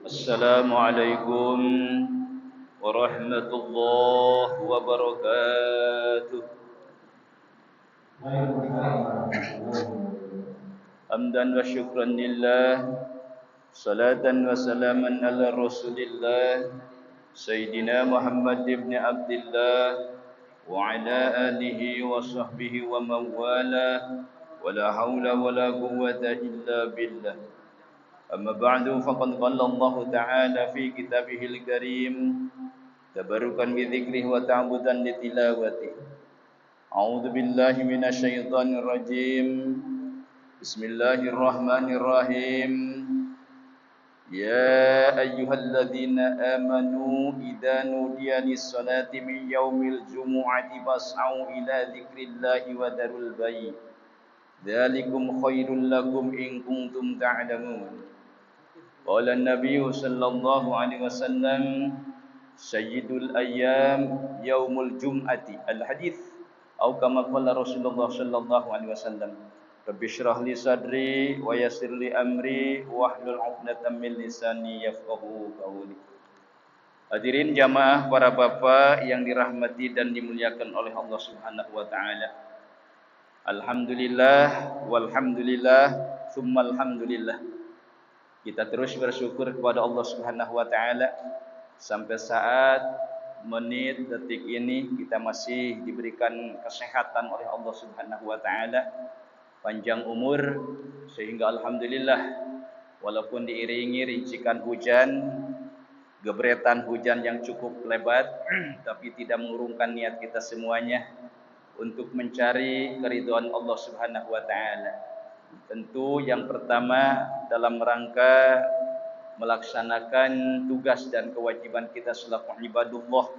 Assalamualaikum warahmatullahi wabarakatuh. Hamdan wa syukran lillah, salatan wa salaman ala rasulillah, Sayyidina Muhammad ibn Abdullah wa ala alihi wa sahbihi wa mawala, wa la hawla wa la quwwata illa billah. Amma ba'du, faqad qala Allah Ta'ala fi kitabihil karim tabarukan bi dzikrihi wa ta'budan li tilawatihi. A'udzu billahi minasy syaithanir rajim. Bismillahirrahmanirrahim. Ya ayyuhalladzina amanu idza nudiya lis-salati min yaumil jumu'ati fas'au ila dzikrillahi wa darul bai'. Dzalikum khairul lakum in kuntum ta'lamun. Qala an-nabiy sallallahu alaihi wasallam sayyidul ayyam yaumul jum'ati al-hadits atau kama qala Rasulullah sallallahu alaihi wasallam rabbi shrah li sadri wa yassir li amri wahlul 'uqdatam min lisani yafqahu qawli. Hadirin jamaah para bapak yang dirahmati dan dimuliakan oleh Allah Subhanahu wa taala. Alhamdulillah walhamdulillah tsummal hamdulillah. Kita terus bersyukur kepada Allah Subhanahu wa taala sampai saat menit detik ini kita masih diberikan kesehatan oleh Allah Subhanahu wa taala, panjang umur, sehingga alhamdulillah walaupun diiringi rincikan hujan, gebretan hujan yang cukup lebat tapi tidak mengurungkan niat kita semuanya untuk mencari keridhaan Allah Subhanahu wa taala. Tentu yang pertama dalam rangka melaksanakan tugas dan kewajiban kita selaku ibadullah,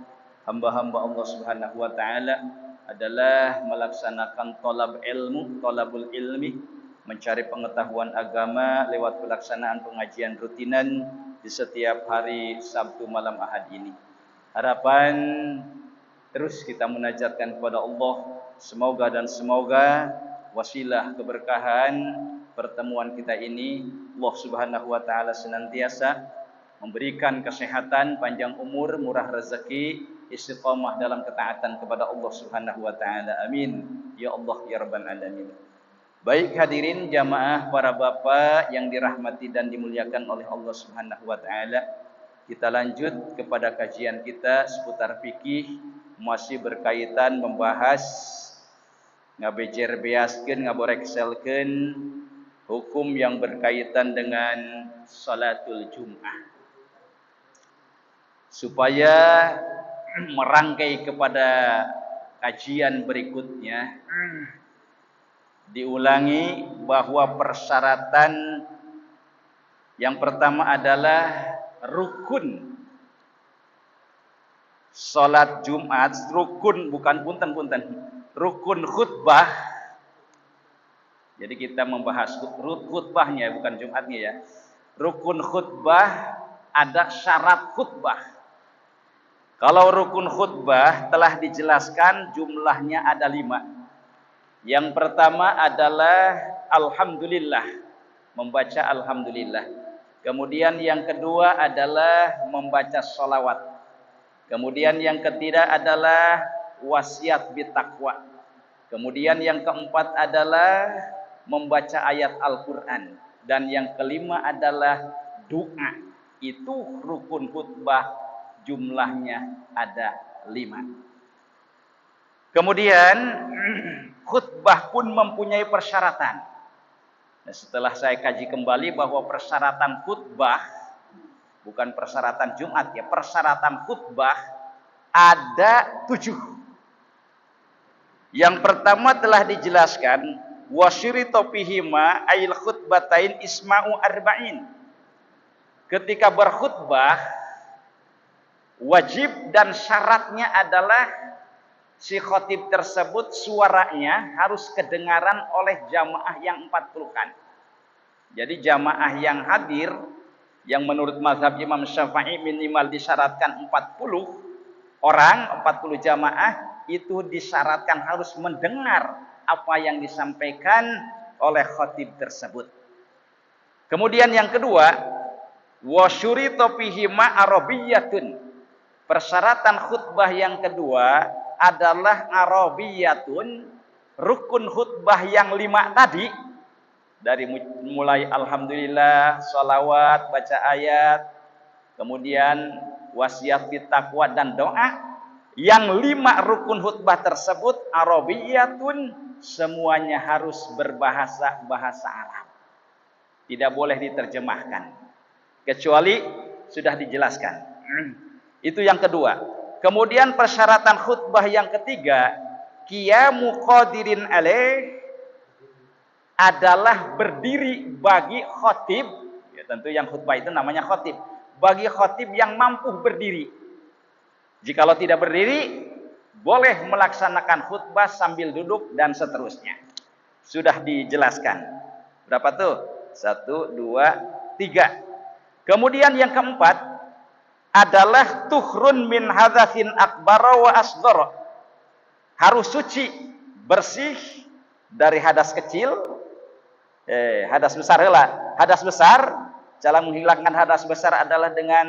hamba-hamba Allah Subhanahu wa taala, adalah melaksanakan talabul ilmi, mencari pengetahuan agama lewat pelaksanaan pengajian rutinan di setiap hari Sabtu malam Ahad ini. Harapan terus kita munajatkan kepada Allah, semoga wasilah keberkahan pertemuan kita ini Allah Subhanahu wa taala senantiasa memberikan kesehatan, panjang umur, murah rezeki, istiqamah dalam ketaatan kepada Allah Subhanahu wa taala. Amin ya Allah ya rabbal alamin. Baik hadirin jamaah para bapak yang dirahmati dan dimuliakan oleh Allah Subhanahu wa taala, kita lanjut kepada kajian kita seputar fikih, masih berkaitan membahas ngabejer beaskeun ngaborekselkeun hukum yang berkaitan dengan salatul Jum'ah. Supaya merangkai kepada kajian berikutnya, diulangi bahwa persyaratan yang pertama adalah rukun salat Jumat, rukun bukan punten, rukun khutbah. Jadi kita membahas khutbahnya bukan Jumatnya ya. Rukun khutbah, ada syarat khutbah. Kalau rukun khutbah telah dijelaskan jumlahnya ada 5. Yang pertama adalah alhamdulillah, membaca alhamdulillah. Kemudian yang kedua adalah membaca sholawat. Kemudian yang ketiga adalah wasiat bitaqwa. Kemudian yang keempat adalah membaca ayat Al-Quran. Dan yang kelima adalah doa. Itu rukun khutbah, jumlahnya ada 5. Kemudian khutbah pun mempunyai persyaratan. Nah, setelah saya kaji kembali bahwa persyaratan khutbah bukan persyaratan Jumat ya, persyaratan khutbah ada 7. Yang pertama telah dijelaskan wasyirito fihima ail khutbatain isma'u arba'in. Ketika berkhutbah wajib dan syaratnya adalah si khotib tersebut suaranya harus kedengaran oleh jamaah yang 40-an. Jadi jamaah yang hadir yang menurut mazhab Imam Syafi'i minimal disyaratkan 40 orang, 40 jamaah, itu disyaratkan harus mendengar apa yang disampaikan oleh khatib tersebut. Kemudian yang kedua, Wa syurita fihi ma arabiyyatun. Persyaratan khutbah yang kedua adalah arabiyatun, rukun khutbah yang 5 tadi, dari mulai alhamdulillah, salawat, baca ayat, kemudian wasiat taqwa dan doa. Yang 5 rukun khutbah tersebut arabiyatun, semuanya harus berbahasa bahasa Arab. Tidak boleh diterjemahkan kecuali sudah dijelaskan. Itu yang kedua. Kemudian persyaratan khutbah yang ketiga, qiyamu qadirin alaih, adalah berdiri bagi khatib. Ya, tentu yang khutbah itu namanya khatib. Bagi khatib yang mampu berdiri. Jikalau tidak berdiri, boleh melaksanakan khutbah sambil duduk dan seterusnya. Sudah dijelaskan. Berapa tuh? 1, 2, 3. Kemudian yang keempat adalah tuhrun min hadatsin akbara wa asghara. Harus suci, bersih dari hadas kecil, hadas besar heula. Hadas besar, cara menghilangkan hadas besar adalah dengan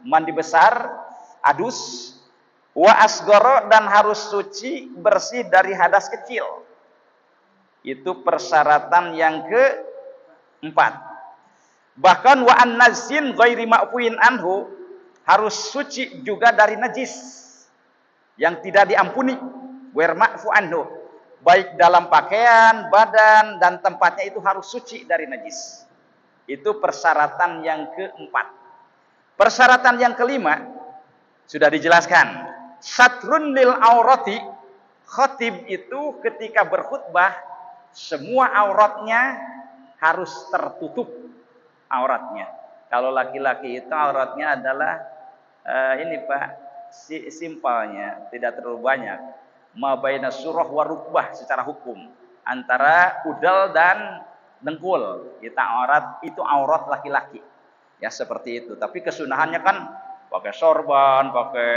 mandi besar, adus. Wa asghara, dan harus suci, bersih dari hadas kecil. Itu persyaratan yang keempat. Bahkan wa an-nazin ghairi ma'fuin anhu, harus suci juga dari najis yang tidak diampuni, ghair ma'fu anhu, baik dalam pakaian, badan, dan tempatnya itu harus suci dari najis. Itu persyaratan yang keempat. Persyaratan yang kelima sudah dijelaskan, satrun lil aurati, khatib itu ketika berkhutbah semua auratnya harus tertutup auratnya. Kalau laki-laki itu auratnya adalah ini Pak, simpelnya, tidak terlalu banyak. Ma baina surah wa rukbah secara hukum, antara udel dan dengkul. Kita itu aurat laki-laki. Ya seperti itu. Tapi kesunahannya kan pakai sorban, pakai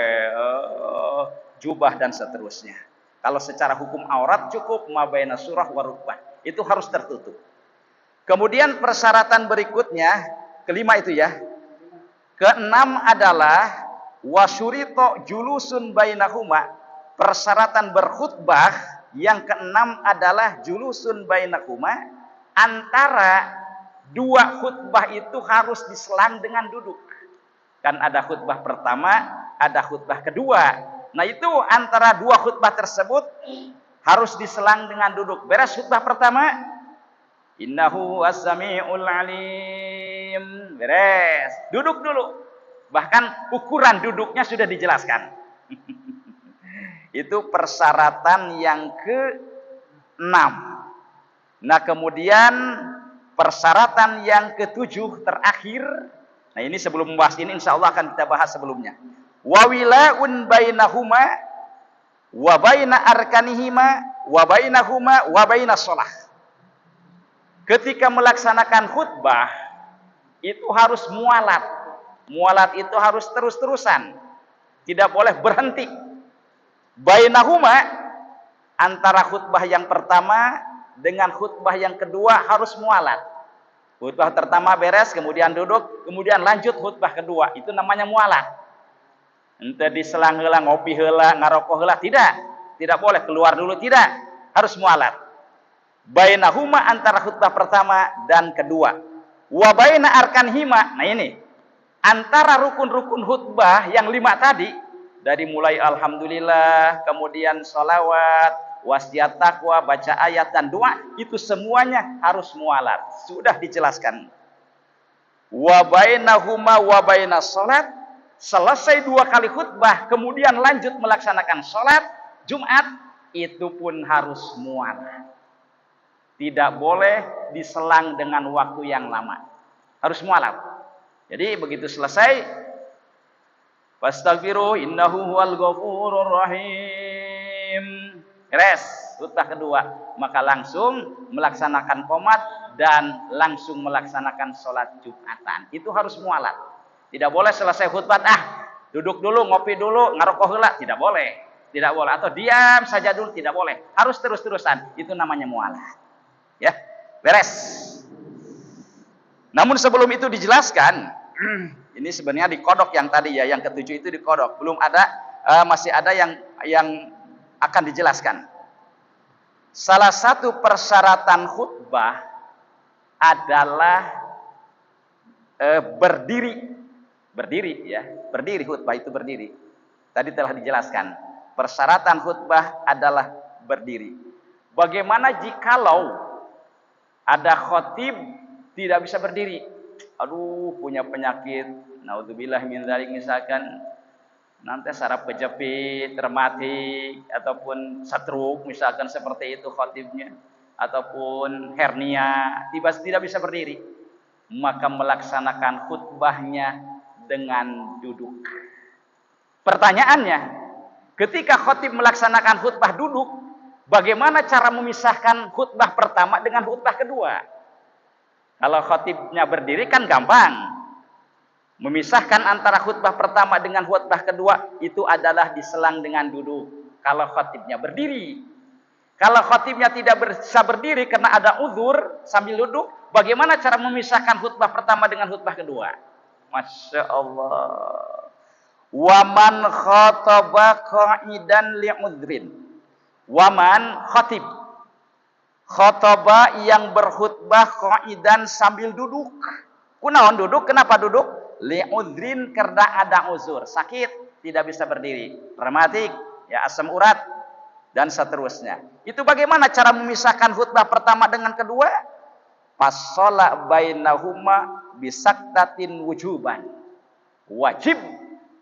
jubah dan seterusnya. Kalau secara hukum aurat cukup ma baina surah wa rukbah. Itu harus tertutup. Kemudian persyaratan berikutnya, kelima itu ya. Keenam adalah wasyurito julusun bainahuma. Persyaratan berkhutbah yang keenam adalah julusun bainahuma, antara dua khutbah itu harus diselang dengan duduk. Kan ada khutbah pertama, ada khutbah kedua. Nah itu antara dua khutbah tersebut harus diselang dengan duduk. Beres khutbah pertama, innahu as-sami'ul alim. Beres. Duduk dulu. Bahkan ukuran duduknya sudah dijelaskan. Itu persyaratan yang ke-6. Nah kemudian persyaratan yang ke-7 terakhir. Nah ini sebelum membahas ini insya Allah akan kita bahas sebelumnya. Wawilaun bainahuma wa baina arkanihima wa bainahuma wa bainas shalah. Ketika melaksanakan khutbah itu harus mualat. Mualat itu harus terus-terusan. Tidak boleh berhenti. Bainahuma, antara khutbah yang pertama dengan khutbah yang kedua harus mualat. Khutbah pertama beres, kemudian duduk, kemudian lanjut khutbah kedua. Itu namanya mualat. Ente diselang heula, ngopi heula, ngarokok heula, tidak. Tidak boleh keluar dulu, tidak. Harus mualat. Bainahuma, antara khutbah pertama dan kedua. Wa baina arkanhima. Nah ini, antara rukun-rukun khutbah yang 5 tadi, dari mulai alhamdulillah, kemudian sholawat, wasiat taqwa, baca ayat dan doa, itu semuanya harus mualat. Sudah dijelaskan. Wa bainahuma wa bainas salat, selesai 2 kali khutbah, kemudian lanjut melaksanakan sholat Jumat, itu pun harus mualat. Tidak boleh diselang dengan waktu yang lama. Harus mualat. Jadi begitu selesai, fastaghfiru innahu huwal ghafurur rahim. Beres, khutbah kedua, maka langsung melaksanakan qomat dan langsung melaksanakan sholat Jumatan. Itu harus mualat. Tidak boleh selesai khutbah, duduk dulu, ngopi dulu, ngarokok heula, tidak boleh. Tidak boleh, atau diam saja dulu, tidak boleh. Harus terus-terusan. Itu namanya mualat. Ya, beres. Namun sebelum itu dijelaskan, Ini sebenarnya dikodok yang tadi ya, yang ketujuh itu dikodok. Belum ada, masih ada yang akan dijelaskan. Salah satu persyaratan khutbah adalah berdiri ya, berdiri khutbah itu berdiri. Tadi telah dijelaskan. Persyaratan khutbah adalah berdiri. Bagaimana jikalau ada khatib tidak bisa berdiri? Aduh, punya penyakit, naudzubillah min dzalik, misalkan nanti saraf kejepit, rematik, ataupun stroke, misalkan seperti itu khatibnya, ataupun hernia, tidak bisa berdiri, maka melaksanakan khutbahnya dengan duduk. Pertanyaannya, ketika khatib melaksanakan khutbah duduk, bagaimana cara memisahkan khutbah pertama dengan khutbah kedua? Kalau khatibnya berdiri kan gampang. Memisahkan antara khutbah pertama dengan khutbah kedua itu adalah diselang dengan duduk. Kalau khatibnya berdiri. Kalau khatibnya tidak bisa berdiri karena ada uzur sambil duduk, bagaimana cara memisahkan khutbah pertama dengan khutbah kedua? Masya Allah. Waman khataba qa'idan li'udhrin. Waman khatib. Khataba yang berkhutbah qa'idan sambil duduk. Kunaon duduk? Kenapa duduk? Li'udhrin karena ada uzur, sakit, tidak bisa berdiri, rematik, ya asam urat, dan seterusnya. Itu bagaimana cara memisahkan khutbah pertama dengan kedua? Fassola bainahuma bisaktatin wujuban. Wajib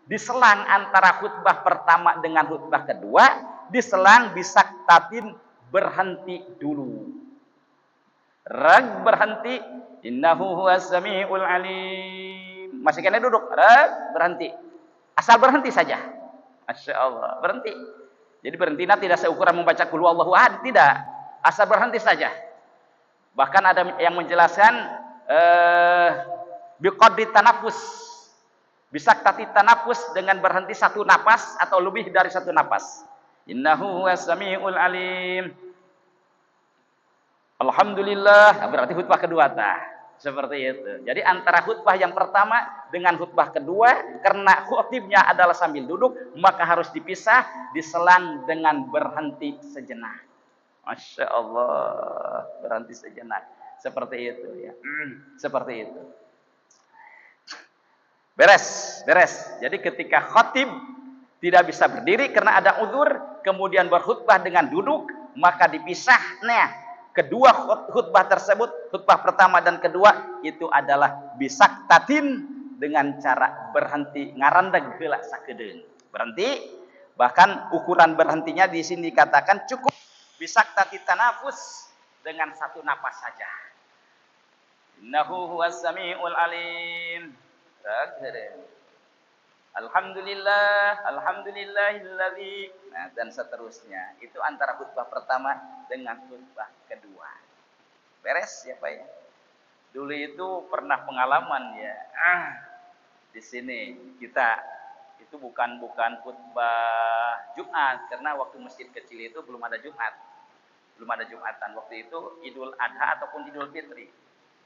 diselang antara khutbah pertama dengan khutbah kedua, diselang bisaktatin, berhenti dulu. Rag berhenti, innahu huwas samiul alim. Masih kena duduk, berhenti. Asal berhenti saja. Masya Allah, berhenti. Jadi berhentinya tidak seukuran membaca qul huwallahu ahad, tidak. Asal berhenti saja. Bahkan ada yang menjelaskan biqadri tanafus. Bisa tati tanafus dengan berhenti satu napas atau lebih dari satu napas. Innahu huwas samiul alim. Alhamdulillah, berarti khutbah kedua tah. Seperti itu. Jadi antara khutbah yang pertama dengan khutbah kedua, karena khutibnya adalah sambil duduk, maka harus dipisah, diselang dengan berhenti sejenak. Masya Allah, berhenti sejenak. Seperti itu ya. Seperti itu. Beres. Jadi ketika khatib tidak bisa berdiri karena ada uzur, kemudian berkhutbah dengan duduk, maka dipisah. Nah, kedua khutbah tersebut, khutbah pertama dan kedua, itu adalah bisaktatin, dengan cara berhenti, ngarandeg heula sakedeung. Berhenti, bahkan ukuran berhentinya di sini dikatakan cukup bisaktati tanafus, dengan satu napas saja. Innahu huwas samiul alim. Alhamdulillahilladzi, nah, dan seterusnya. Itu antara khutbah pertama dengan khutbah kedua. Beres ya Pak ya. Dulu itu pernah pengalaman ya. Di sini kita itu bukan khutbah Jumat, karena waktu masjid kecil itu belum ada Jumat. Belum ada Jumatan. Waktu itu Idul Adha ataupun Idul Fitri.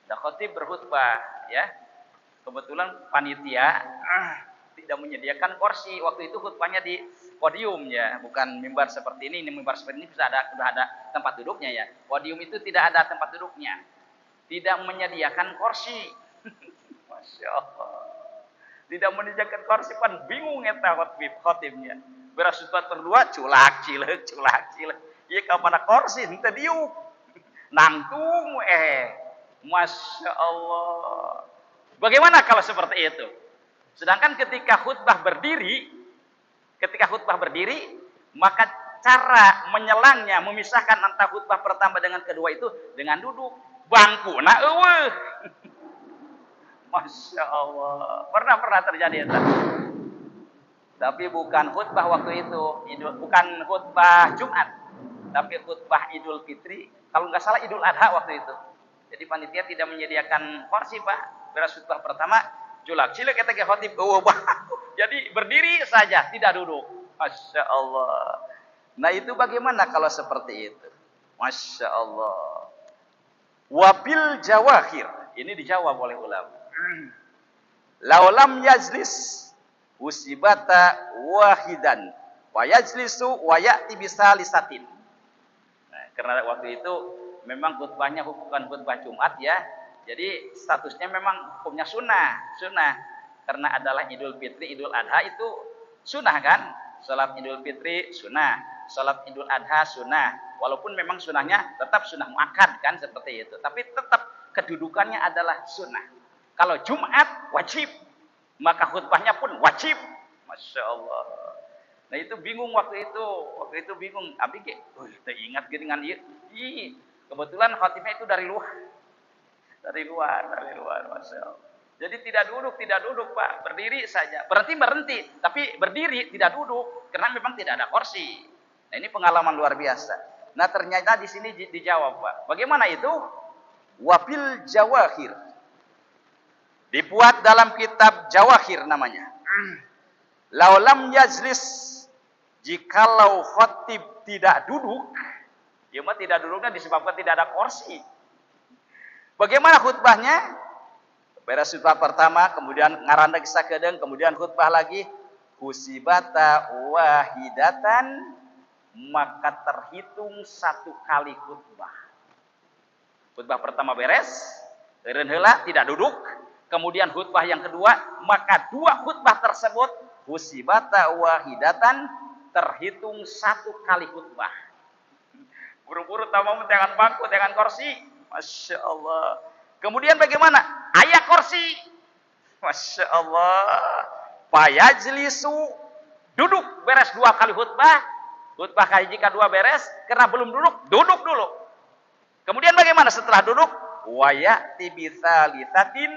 Ada khatib berkhutbah ya. Kebetulan panitia tidak menyediakan kursi. Waktu itu khutbahnya di podium ya, bukan mimbar seperti ini. Ini mimbar seperti ini sudah ada tempat duduknya ya. Podium itu tidak ada tempat duduknya. Tidak menyediakan kursi. Masya Allah. Tidak menyediakan kursi, pan bingung eta khotibnya. Beras khutbah berdua culak cileuk. Ieu ka mana kursi teu diuk. Nangtung Masya Allah. Bagaimana kalau seperti itu? Sedangkan ketika khutbah berdiri, maka cara menyelangnya, memisahkan antara khutbah pertama dengan kedua itu dengan duduk. Bangkuna eueuh. Masya Allah. Pernah terjadi itu. Tapi bukan khutbah waktu itu, bukan khutbah Jumat, tapi khutbah Idul Fitri. Kalau nggak salah Idul Adha waktu itu. Jadi panitia tidak menyediakan kursi Pak. Beras khutbah pertama julak cilik kata ke khatib, jadi berdiri saja, tidak duduk. Masya Allah. Nah itu bagaimana kalau seperti itu? Masya Allah. Wabil jawahir, ini dijawab oleh ulama. Laulam yajlis usibata wahidan wa yajlisu wa ya'ti bisalisatin. Nah, karena waktu itu memang khutbahnya bukan khutbah Jumat ya. Jadi statusnya memang hukumnya sunnah. Karena adalah Idul Fitri, Idul Adha itu sunnah kan? Salat Idul Fitri sunnah, salat Idul Adha sunnah. Walaupun memang sunnahnya tetap sunnah muakkad kan seperti itu. Tapi tetap kedudukannya adalah sunnah. Kalau Jumat wajib, maka khutbahnya pun wajib. Masya Allah. Nah itu bingung waktu itu bingung. Abi ingat dengan kebetulan khatibnya itu dari luar, Masya Allah. Jadi tidak duduk Pak, berdiri saja. Berhenti, tapi berdiri tidak duduk karena memang tidak ada kursi. Nah ini pengalaman luar biasa. Nah ternyata di sini dijawab Pak. Bagaimana itu? Wafil Jawahir. Dibuat dalam kitab Jawahir namanya. Laulam yajlis, jikalau khatib tidak duduk, ya mah tidak duduknya disebabkan tidak ada kursi. Bagaimana khutbahnya? Beres khutbah pertama, kemudian ngaranda kisah kedeng, kemudian khutbah lagi, husibata wahidatan, maka terhitung satu kali khutbah. Khutbah pertama beres, eureun heula tidak duduk, kemudian khutbah yang kedua, maka dua khutbah tersebut husibata wahidatan terhitung satu kali khutbah. Buru-buru tamu jangan bangku, jangan kursi. Masya Allah. Kemudian bagaimana? Ayat kursi. Masya Allah. Fayajlisu, duduk beres dua kali khutbah. Khutbah kali jika dua beres, karena belum duduk dulu. Kemudian bagaimana setelah duduk? Wa ya'ti bisalisatin,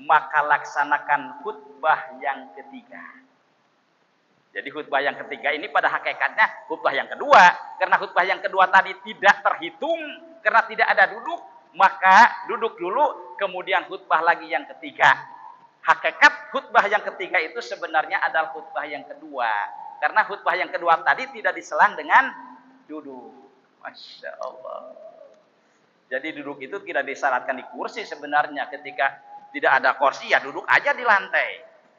maka laksanakan khutbah yang ketiga. Jadi khutbah yang ketiga ini pada hakikatnya khutbah yang kedua. Karena khutbah yang kedua tadi tidak terhitung, karena tidak ada duduk, maka duduk dulu, kemudian khutbah lagi yang ketiga. Hakikat khutbah yang ketiga itu sebenarnya adalah khutbah yang kedua. Karena khutbah yang kedua tadi tidak diselang dengan duduk. Masya Allah. Jadi duduk itu tidak disyaratkan di kursi sebenarnya. Ketika tidak ada kursi ya duduk aja di lantai.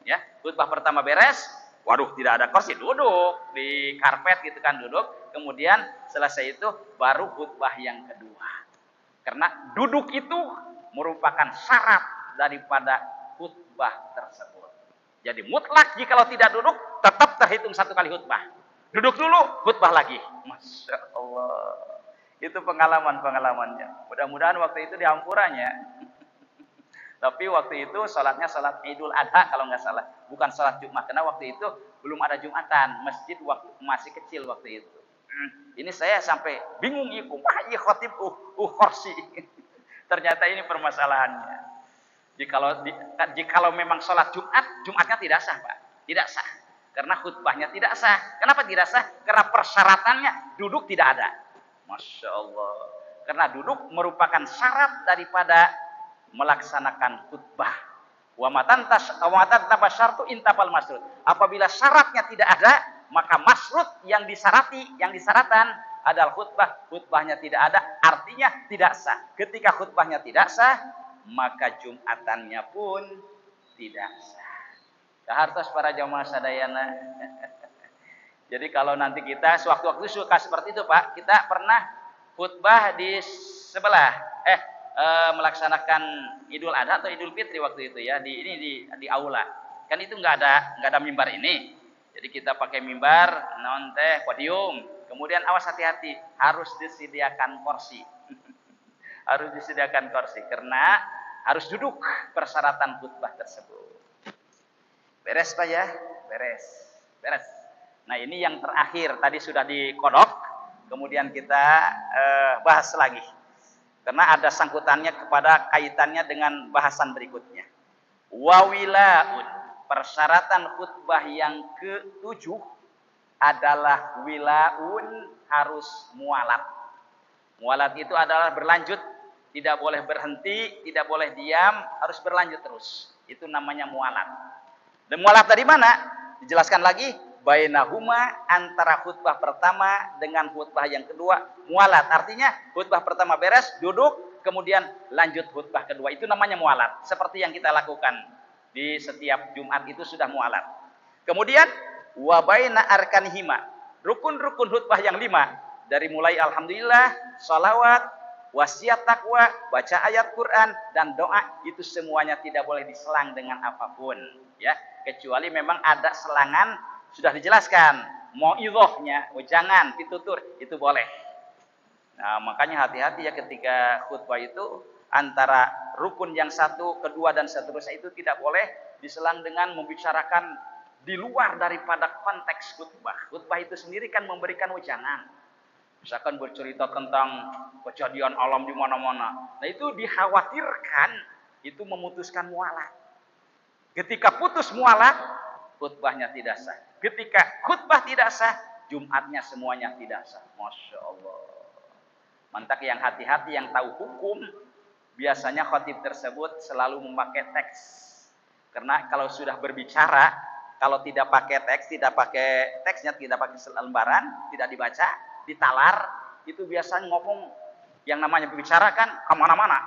Ya, khutbah pertama beres, waduh tidak ada kursi, duduk di karpet gitu kan, duduk. Kemudian selesai itu baru khutbah yang kedua. Karena duduk itu merupakan syarat daripada khutbah tersebut. Jadi mutlak jikalau tidak duduk tetap terhitung satu kali khutbah. Duduk dulu, khutbah lagi. Masya Allah. Itu pengalamannya. Mudah-mudahan waktu itu diampurannya. Tapi waktu itu salatnya salat Idul Adha kalau nggak salah, bukan salat Jumat, karena waktu itu belum ada Jumatan, masjid waktu masih kecil waktu itu. Ini saya sampai bingung iku, wah iya khotib kursi. Ternyata ini permasalahannya. Jikalau memang salat Jumatnya tidak sah, Pak. Tidak sah. Karena khutbahnya tidak sah. Kenapa tidak sah? Karena persyaratannya duduk tidak ada. Masya Allah. Karena duduk merupakan syarat daripada melaksanakan khutbah. Wa matan tabasyartu intafal masrut. Apabila syaratnya tidak ada, maka masrut yang disyaratkan adalah khutbahnya tidak ada, artinya tidak sah. Ketika khutbahnya tidak sah, maka Jumatannya pun tidak sah. Kahartos para jamaah sadayana. Jadi kalau nanti kita sewaktu-waktu suka seperti itu Pak, kita pernah khutbah di sebelah melaksanakan Idul Adha atau Idul Fitri waktu itu ya, di aula. Kan itu nggak ada mimbar ini. Jadi kita pakai mimbar, podium. Kemudian awas hati-hati, harus disediakan kursi. Harus disediakan kursi karena harus duduk persyaratan khutbah tersebut. Beres Pak ya? Beres. Nah, ini yang terakhir tadi sudah dikodok, kemudian kita bahas lagi. Karena ada sangkutannya kepada kaitannya dengan bahasan berikutnya. Wawilaun, persyaratan khutbah yang ke-7 adalah wilaun harus mualat. Mualat itu adalah berlanjut, tidak boleh berhenti, tidak boleh diam, harus berlanjut terus. Itu namanya mualat. Dan mualat dari mana? Dijelaskan lagi, bainahuma, antara khutbah pertama dengan khutbah yang kedua, mualat. Artinya khutbah pertama beres, duduk, kemudian lanjut khutbah kedua. Itu namanya mualat. Seperti yang kita lakukan Di setiap Jumat itu sudah mualat. Kemudian wa baina arkanihima, rukun-rukun khutbah yang 5 dari mulai alhamdulillah, salawat, wasiat takwa, baca ayat Quran dan doa, itu semuanya tidak boleh diselang dengan apapun, ya, kecuali memang ada selangan sudah dijelaskan, mauidhahnya, jangan pitutur, itu boleh. Nah, makanya hati-hati ya ketika khutbah itu antara rukun yang satu, kedua dan seterusnya itu tidak boleh diselang dengan membicarakan di luar daripada konteks khutbah. Khutbah itu sendiri kan memberikan wejangan. Misalkan bercerita tentang kejadian alam di mana-mana. Nah, itu dikhawatirkan itu memutuskan mualat. Ketika putus mualat, khutbahnya tidak sah. Ketika khutbah tidak sah, Jumatnya semuanya tidak sah. Masya Allah. Mantap, yang hati-hati, yang tahu hukum, biasanya khatib tersebut selalu memakai teks. Karena kalau sudah berbicara, kalau tidak pakai teks, tidak pakai teksnya, tidak pakai lembaran, tidak dibaca, ditalar, itu biasanya ngomong yang namanya berbicara kan kemana-mana.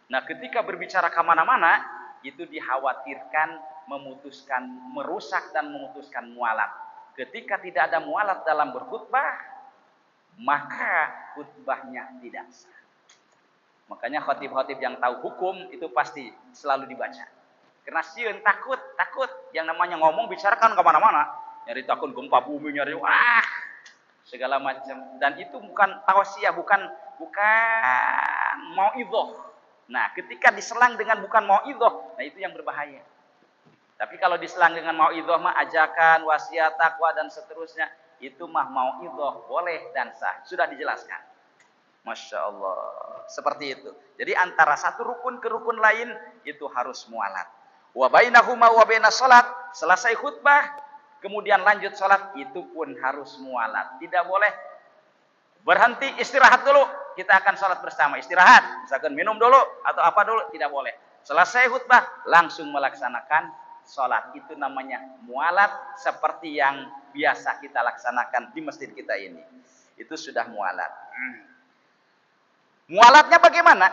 Nah, ketika berbicara kemana-mana, itu dikhawatirkan memutuskan, merusak dan memutuskan mualat. Ketika tidak ada mualat dalam berkhutbah, maka khutbahnya tidak sah. Makanya khatib-khatib yang tahu hukum itu pasti selalu dibaca. Karena sieun takut yang namanya ngomong bicara kan kemana-mana, nyari takut gempa bumi, nyari segala macam, dan itu bukan tausiah, bukan mauidhah. Nah, ketika diselang dengan bukan mauidhah, nah itu yang berbahaya. Tapi kalau diselang dengan mauidhah mah ajakan, wasiat, takwa dan seterusnya, itu mah mauidhah boleh dan sah, sudah dijelaskan. Masya Allah, seperti itu. Jadi antara satu rukun ke rukun lain itu harus mualat. Wa bainahuma wa bainas salat, selesai khutbah kemudian lanjut salat, itu pun harus mualat. Tidak boleh berhenti istirahat dulu, kita akan salat bersama, istirahat, misalkan minum dulu atau apa dulu, tidak boleh. Selesai khutbah langsung melaksanakan salat, itu namanya mualat, seperti yang biasa kita laksanakan di masjid kita ini. Itu sudah mualat. Mualatnya bagaimana?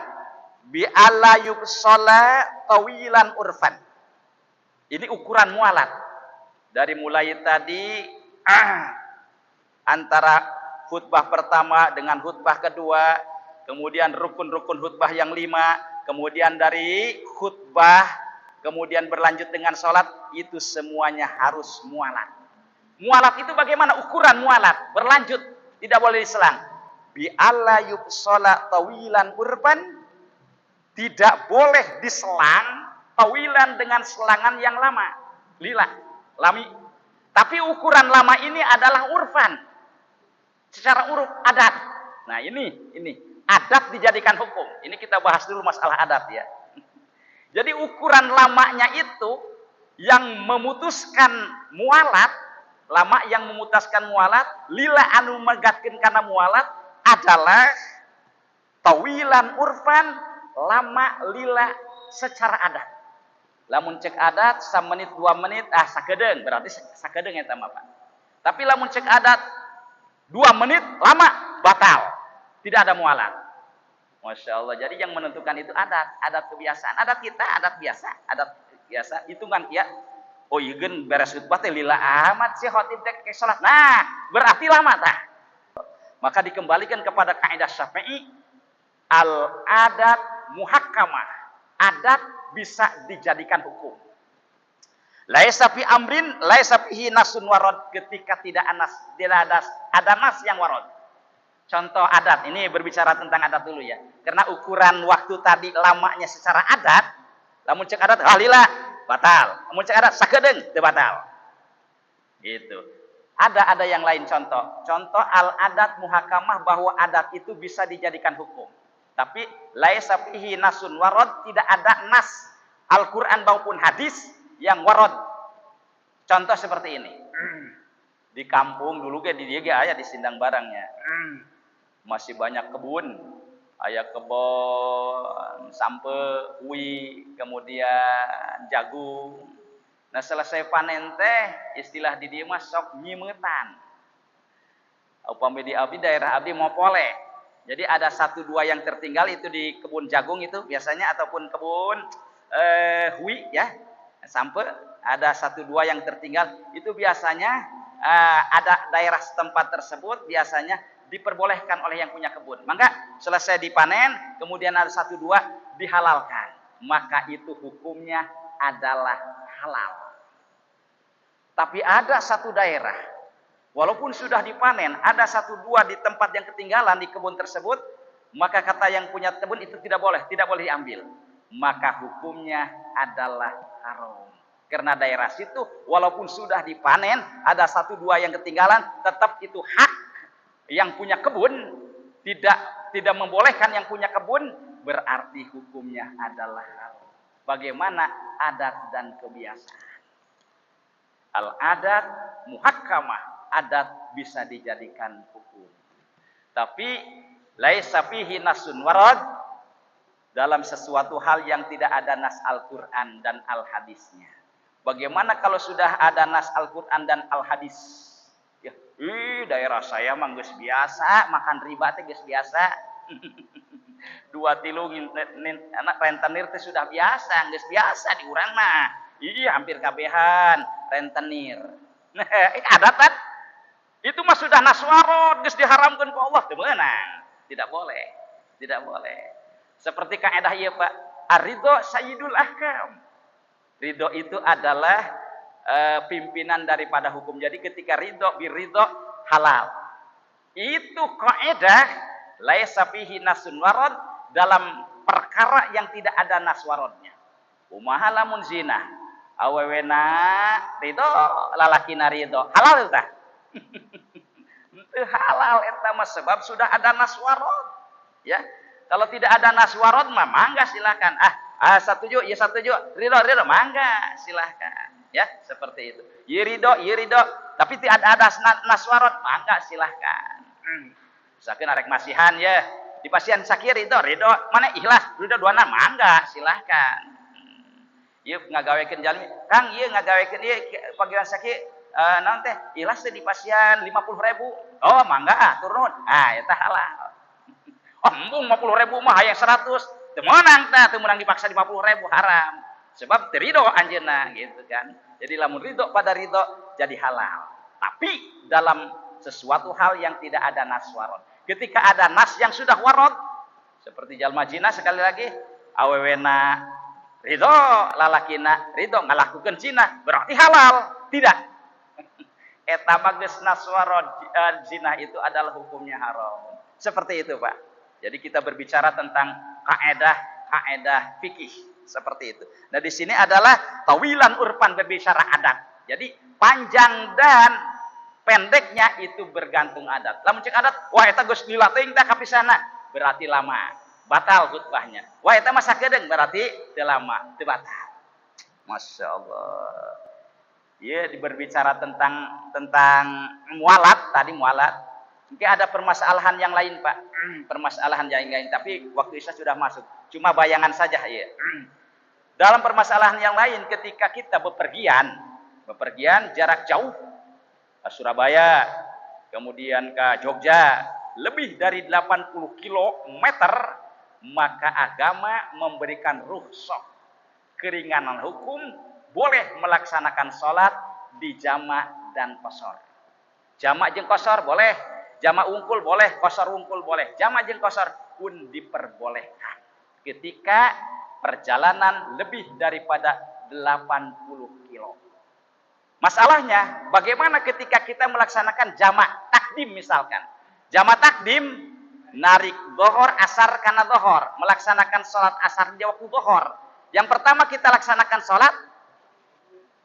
Bi alla yubsala tawilan urfan. Ini ukuran mualat. Dari mulai tadi antara khutbah pertama dengan khutbah kedua, kemudian rukun-rukun khutbah yang 5, kemudian dari khutbah kemudian berlanjut dengan salat, itu semuanya harus mualat. Mualat itu bagaimana? Ukuran mualat, berlanjut, tidak boleh diselang. Bi alla yubsala tawilan urban, tidak boleh diselang tawilan dengan selangan yang lama, lami. Tapi ukuran lama ini adalah urfan, secara uruf adat. Nah, ini adat dijadikan hukum. Ini kita bahas dulu masalah adat ya. Jadi ukuran lamanya itu yang memutuskan mualat, lama yang memutuskan mualat, lila anu megatkeun kana mualat adalah tawilan urfan, lama lila secara adat. Lamun cek adat 1 menit 2 menit sakedeung, berarti sakedeung eta mah Pak. Tapi lamun cek adat 2 menit lama, batal. Tidak ada mualat. Masya Allah. Jadi yang menentukan itu adat kebiasaan. Adat kita adat biasa, hitungan ya. Oh iya gen beres khutbah teh lila amat sih khatib teh ke salat. Nah, berarti lama tah. Maka dikembalikan kepada kaidah Syafi'i, al-adat muhakkamah. Adat bisa dijadikan hukum. Laisa fi amrin, laisa fihi nasun warad, ketika tidak ada nas yang warad. Contoh adat, ini berbicara tentang adat dulu ya. Karena ukuran waktu tadi lamanya secara adat, lamun cek adat halila batal. Lamun cek adat sakedeung teu batal. Gitu. Ada yang lain contoh. Contoh al-adat muhakamah, bahwa adat itu bisa dijadikan hukum. Tapi laisa fihi nasun warad, tidak ada nas Al-Qur'an maupun hadis yang warad. Contoh seperti ini. Di kampung dulu ge di dieu ge aya di Sindang Barangnya. Masih banyak kebun. Aya kebun sampe, uwi, kemudian jagung. Nah, selesai panen teh istilah di dieu mah sok nyimeutan. Upami di abdi daerah abdi mopole. Jadi ada 1-2 yang tertinggal itu di kebun jagung itu biasanya, ataupun kebun hui ya. sampai ada 1-2 yang tertinggal, itu biasanya ada daerah setempat tersebut biasanya diperbolehkan oleh yang punya kebun. Maka selesai dipanen, kemudian ada 1-2 dihalalkan. Maka itu hukumnya adalah halal. Tapi ada satu daerah, walaupun sudah dipanen, ada 1-2 di tempat yang ketinggalan di kebun tersebut, maka kata yang punya kebun itu tidak boleh diambil. Maka hukumnya adalah haram. Karena daerah situ walaupun sudah dipanen, ada 1-2 yang ketinggalan, tetap itu hak yang punya kebun, tidak membolehkan yang punya kebun, berarti hukumnya adalah haram. Bagaimana adat dan kebiasaan? Al-adat muhakkamah, adat bisa dijadikan hukum. Tapi laisa fihi nasun warad, dalam sesuatu hal yang tidak ada nas Al-Qur'an dan al-hadisnya. Bagaimana kalau sudah ada nas Al-Qur'an dan al-hadis? Ya, daerah saya mah geus biasa makan riba teh geus biasa. 2 tilu anak rentenir teh sudah biasa, geus biasa di urang mah. Iya, hampir kabehan rentenir. Ini adatan. Itu mah sudah naswarod, geus diharamkeun ku Allah, teu meunang. Tidak boleh. Tidak boleh. Seperti kaidah ieu, Pak. Ar-ridho sayyidul ahkam. Ridho itu adalah pimpinan daripada hukum. Jadi ketika ridho halal. Itu kaidah laisa fihi nasun warad, dalam perkara yang tidak ada nas waradnya. Kumaha lamun zina? Awewena ridho, lalakina ridho. Halal tah? Itu halal eta mah sebab sudah ada nas warad. Ya. Kalau tidak ada nas warad mah mangga silakan. Setuju, ya setuju. Ridho, mangga silahkan. Ya, seperti itu. Ye ridho. Tapi tidak ada naswarot, mangga silahkan. Misalkan arek masihan ya, di pasihan sakit ridho, mana ikhlas, ridho duana, mangga silahkan. Ye ngagawekeun jalmi, Kang ye ngagawekeun ye panggilan sakit naon teh ikhlas teh di pasihan 50.000. Oh, mangga turun. Eta halal. Embung 50.000 mah hayang 100. Temenang dipaksa 50.000 haram. Sebab terido anjeunna gitu kan. Jadi lamun ridho pada ridho jadi halal. Tapi dalam sesuatu hal yang tidak ada nas warad. Ketika ada nas yang sudah warad, seperti jalma zina sekali lagi, awewena ridho, lalakina ridho, ngalakukeun zina, berarti halal. Tidak. Eta mah geus nas warad, zina itu adalah hukumnya haram. Seperti itu, Pak. Jadi kita berbicara tentang kaedah fikih seperti itu. Nah di sini adalah tawilan urpan berbicara adat. Jadi panjang dan pendeknya itu bergantung adat. Lamun cek adat, wah eta geus lila teuing tah kapisana, berarti lama, batal khutbahnya. Wah eta mah sakedeung, berarti teu lama, teu batal. Masya Allah. Ya berbicara tentang mualat tadi mualat. Mungkin ada permasalahan yang lain, Pak. Permasalahan yang lain, tapi waktu Isya sudah masuk. Cuma bayangan saja ya. Dalam permasalahan yang lain, ketika kita bepergian jarak jauh ke Surabaya, kemudian ke Jogja, lebih dari 80 kilometer, maka agama memberikan rukhsah, keringanan hukum, boleh melaksanakan sholat di jamak dan qashar. Jamak jeung qashar boleh. Jamak ungkul boleh, qashar ungkul boleh. Jamak jeung qashar pun diperbolehkan ketika perjalanan lebih daripada 80 kilo. Masalahnya, bagaimana ketika kita melaksanakan jamak takdim misalkan. Jamak takdim, narik dohor, asar kana dohor. Melaksanakan sholat asar di waktu dohor. Yang pertama kita laksanakan sholat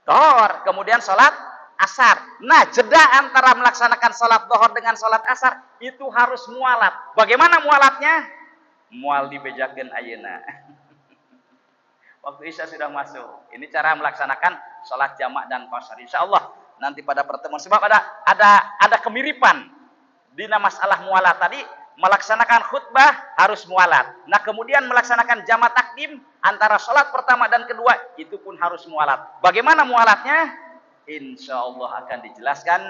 dohor, kemudian sholat asar. Nah, jeda antara melaksanakan sholat dohor dengan sholat asar itu harus mualat. Bagaimana mualatnya? Mual dibejakeun ayeuna. Waktu Isya sudah masuk. Ini cara melaksanakan sholat jamak dan qashar. Insya Allah nanti pada pertemuan. Sebab ada kemiripan di masalah mualat tadi. Melaksanakan khutbah harus mualat. Nah kemudian melaksanakan jamak takdim antara sholat pertama dan kedua itu pun harus mualat. Bagaimana mualatnya? Insya Allah akan dijelaskan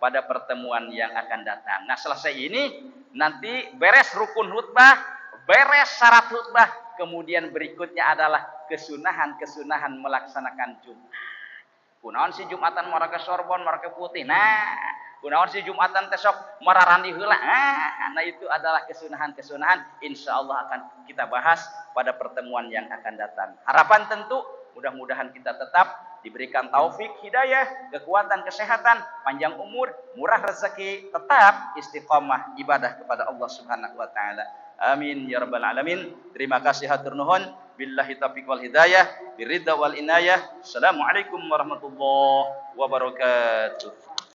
pada pertemuan yang akan datang. Nah selesai ini nanti beres rukun khutbah, beres syarat khutbah, kemudian berikutnya adalah kesunahan melaksanakan Jumat. Kunaon si Jumatan marake sorbon, marake putih. Nah, kunaon si Jumatan tesok mararandi heula. Nah itu adalah kesunahan-kesunahan insyaallah akan kita bahas pada pertemuan yang akan datang. Harapan tentu mudah-mudahan kita tetap diberikan taufik, hidayah, kekuatan, kesehatan, panjang umur, murah rezeki, tetap istiqomah ibadah kepada Allah Subhanahu wa taala. Amin ya rabbal alamin. Terima kasih hatur nuhun. Billahi taufiq wal hidayah, biridha wal inayah. Assalamualaikum warahmatullahi wabarakatuh.